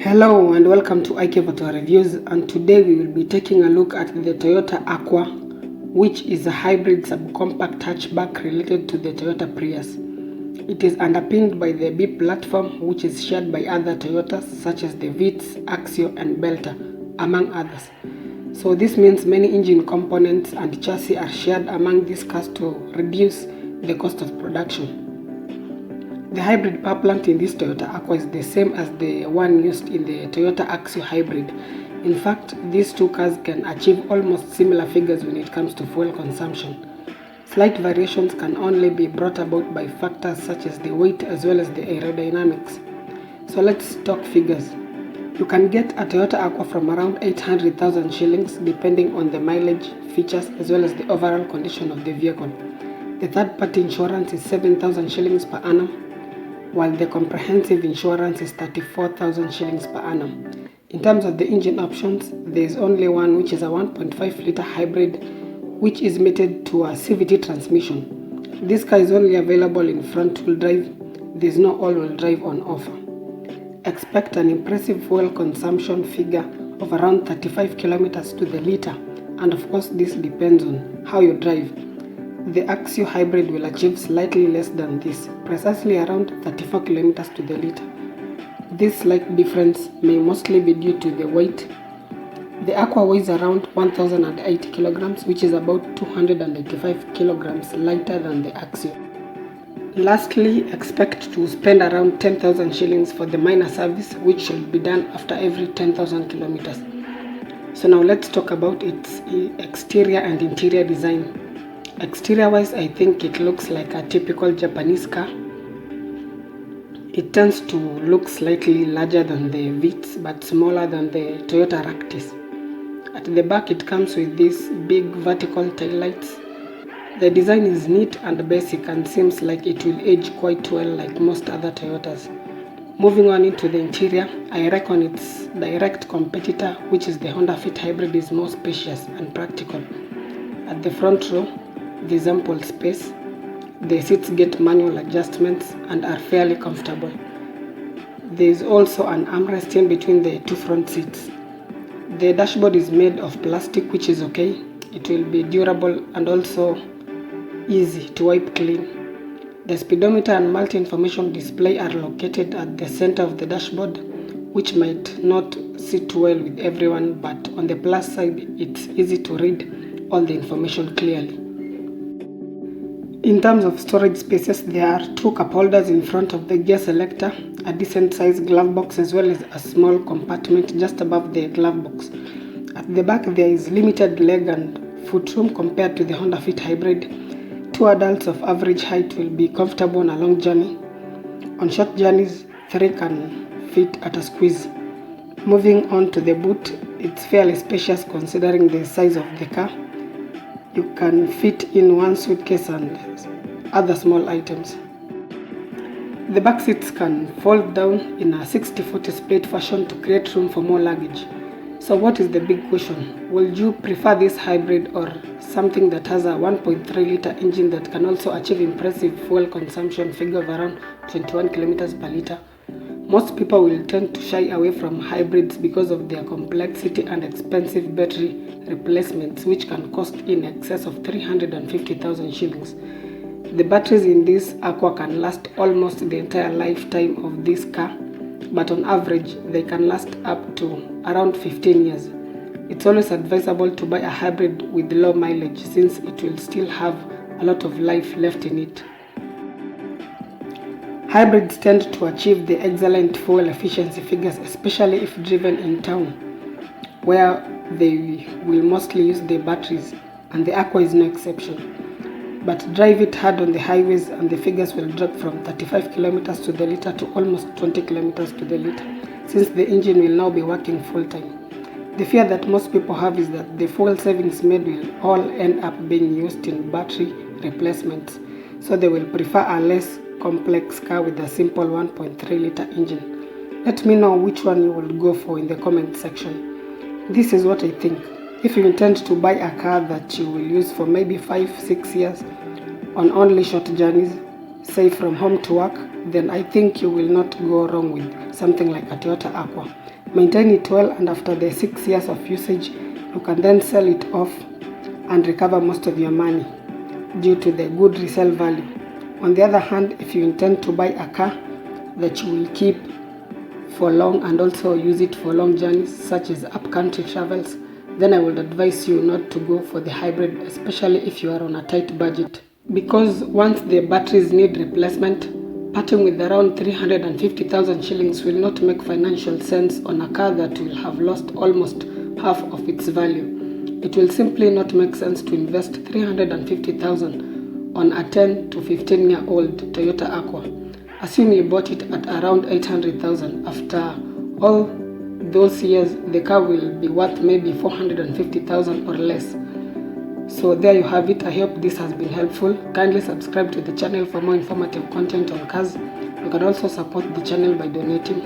Hello and welcome to IK Photo Reviews, and today we will be taking a look at the Toyota Aqua, which is a hybrid subcompact hatchback related to the Toyota Prius. It is underpinned by the B platform, which is shared by other Toyotas such as the Vitz, Axio and Belter, among others. So this means many engine components and chassis are shared among these cars to reduce the cost of production. The hybrid power plant in this Toyota Aqua is the same as the one used in the Toyota Aqua Hybrid. In fact, these two cars can achieve almost similar figures when it comes to fuel consumption. Slight variations can only be brought about by factors such as the weight as well as the aerodynamics. So let's talk figures. You can get a Toyota Aqua from around 800,000 shillings depending on the mileage, features as well as the overall condition of the vehicle. The third-party insurance is 7,000 shillings per annum, while the comprehensive insurance is 34,000 shillings per annum. In terms of the engine options, there is only one, which is a 1.5-litre hybrid, which is mated to a CVT transmission. This car is only available in front-wheel drive. There is no all-wheel drive on offer. Expect an impressive fuel consumption figure of around 35 kilometers to the litre, and of course this depends on how you drive. The Axio Hybrid will achieve slightly less than this, precisely around 34 kilometers to the litre. This slight difference may mostly be due to the weight. The Aqua weighs around 1080 kilograms, which is about 285 kilograms lighter than the Axio. Lastly, expect to spend around 10,000 shillings for the minor service, which should be done after every 10,000 kilometers. So now let's talk about its exterior and interior design. Exterior wise, I think it looks like a typical Japanese car. It tends to look slightly larger than the Vitz but smaller than the Toyota Raktis. At the back it comes with these big vertical taillights. The design is neat and basic and seems like it will age quite well like most other Toyotas. Moving on into the interior, I reckon its direct competitor, which is the Honda Fit Hybrid, is more spacious and practical. At the front row, there is ample space. The seats get manual adjustments and are fairly comfortable. There is also an armrest in between the two front seats. The dashboard is made of plastic, which is okay. It will be durable and also easy to wipe clean. The speedometer and multi-information display are located at the center of the dashboard, which might not sit well with everyone, but on the plus side, it's easy to read all the information clearly. In terms of storage spaces, there are two cup holders in front of the gear selector, a decent sized glove box as well as a small compartment just above the glove box. At the back there is limited leg and foot room compared to the Honda Fit Hybrid. Two adults of average height will be comfortable on a long journey. On short journeys, three can fit at a squeeze. Moving on to the boot, it's fairly spacious considering the size of the car. You can fit in one suitcase and other small items. The back seats can fold down in a 60-40 split fashion to create room for more luggage. So what is the big question? Will you prefer this hybrid or something that has a 1.3-litre engine that can also achieve impressive fuel consumption figure of around 21 kilometers per litre? Most people will tend to shy away from hybrids because of their complexity and expensive battery replacements, which can cost in excess of 350,000 shillings. The batteries in this Aqua can last almost the entire lifetime of this car, but on average they can last up to around 15 years. It's always advisable to buy a hybrid with low mileage since it will still have a lot of life left in it. Hybrids tend to achieve the excellent fuel efficiency figures, especially if driven in town, where they will mostly use the batteries, and the Aqua is no exception. But drive it hard on the highways and the figures will drop from 35 kilometers to the litre to almost 20 kilometers to the litre, since the engine will now be working full time. The fear that most people have is that the fuel savings made will all end up being used in battery replacements, so they will prefer a less complex car with a simple 1.3-litre engine. Let me know which one you will go for in the comment section. This is what I think. If you intend to buy a car that you will use for maybe 5-6 years on only short journeys, say from home to work, then I think you will not go wrong with something like a Toyota Aqua. Maintain it well, and after the 6 years of usage, you can then sell it off and recover most of your money due to the good resale value. On the other hand, if you intend to buy a car that you will keep for long and also use it for long journeys such as up-country travels, then I would advise you not to go for the hybrid, especially if you are on a tight budget. Because once the batteries need replacement, parting with around 350,000 shillings will not make financial sense on a car that will have lost almost half of its value. It will simply not make sense to invest 350,000 on a 10 to 15-year-old Toyota Aqua. Assume you bought it at around 800,000. After all those years, the car will be worth maybe 450,000 or less. So there you have it. I hope this has been helpful. Kindly subscribe to the channel for more informative content on cars. You can also support the channel by donating.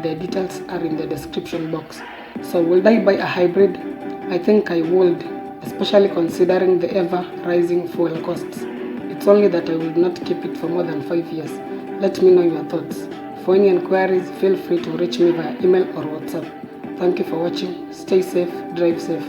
The details are in the description box. So will I buy a hybrid? I think I would, especially considering the ever-rising fuel costs. It's only that I would not keep it for more than 5 years. Let me know your thoughts. For any inquiries, feel free to reach me via email or WhatsApp. Thank you for watching. Stay safe, drive safe.